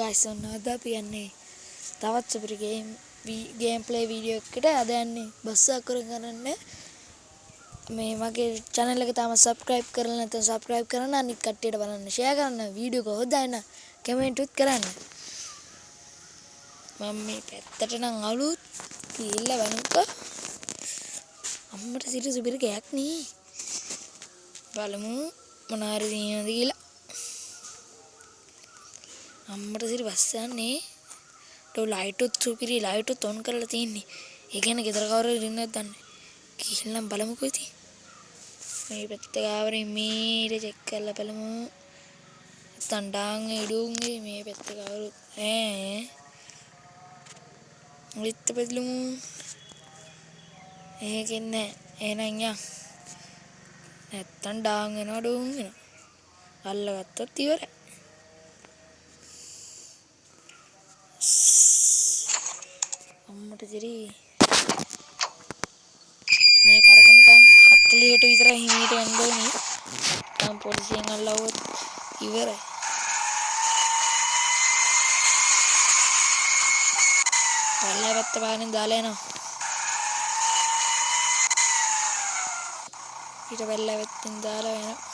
guys ඔන්න අද අපි යන්නේ තවත් සුපිරි ගේම් ප්ලේ වීඩියෝ එකකට. අද යන්නේ බස් අකුර ගන්න. මේ මගේ channel එක තාම subscribe කරලා නැත්නම් subscribe කරන්න, අනිත් කට්ටියට බලන්න share කරන්න, වීඩියෝ එක හොඳයි නම් comment උත් කරන්න. මම මේ පැත්තට නම් අලුත් ගිහිල්ලා බලමුකෝ. අම්මට සිට සුපිරි ගයක් නේ. බලමු මොනාරි දිනනද කියලා. අම්මට සිට බස් යන්නේ. ලයිට් උත් සුපිරි ලයිට් උත් ඔන් කරලා තියෙන්නේ. ඒ කියන්නේ ගෙදර කවුරු ඉන්නවද දන්නේ. ගිහින් බලමුකෝ ඉතින්. මේ පැත්ත ගාවරින් මේට චෙක් කරලා බලමු. තණ්ඩාන් ඉඩුන්නේ මේ පැත්ත කවුරු විත්ත බෙදලමු. ඒකෙන් නෑ. එහෙනම් යන්න. නැත්තම් ඩාන් වෙනවා ඩෝන් වෙනවා. අල්ලගත්තොත් ඉවරයි. අම්මට දිරි මේ කරගෙන තන් 40ට විතර හිමීට යන්න ඕනේ. නැත්තම් පොලිසියෙන් අල්ලවුවොත් ඉවරයි. පල්ලා පැත්ත පානෙන් දාලා යනවා. ඊට පල්ලා පැත්තෙන් දාලා යනවා.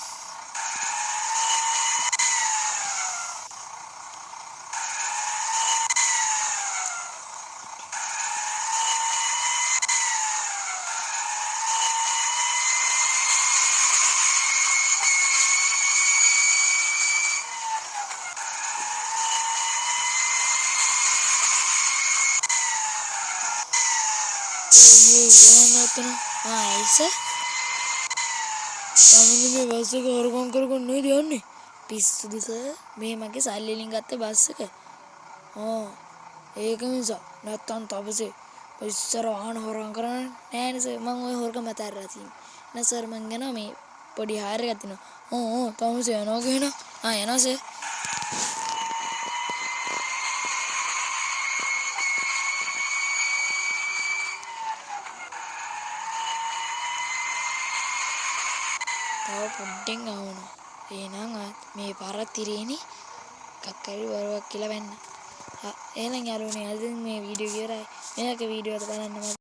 ऐसे මේ බස් එක හොරගම් කරගෙන නේද යන්නේ පිස්සුද සර් මේ මගේ සල්ලි වලින් ගත්ත බස් එක ඒක නිසා නැත්තම් තවසේ ඉස්සර ආන හොරගම් කරන්නේ නෑනේ සර් මම ওই හොරගම් අතහැරලා තියෙන්නේ නෑ සර් මං යනවා මේ පොඩි හායර් එකක් තියෙනවා තවසේ යනවා කියනවා යනවා සර් තව පොඩ්ඩෙන් ආවනවා. එහෙනම් මේ පාර තිරේනේ කක්කරි වරුවක් කියලා වෙන්න. එහෙනම් යාළුවනේ අද මේ වීඩියෝ ඉවරයි. මේක වීඩියෝ එක බලන්න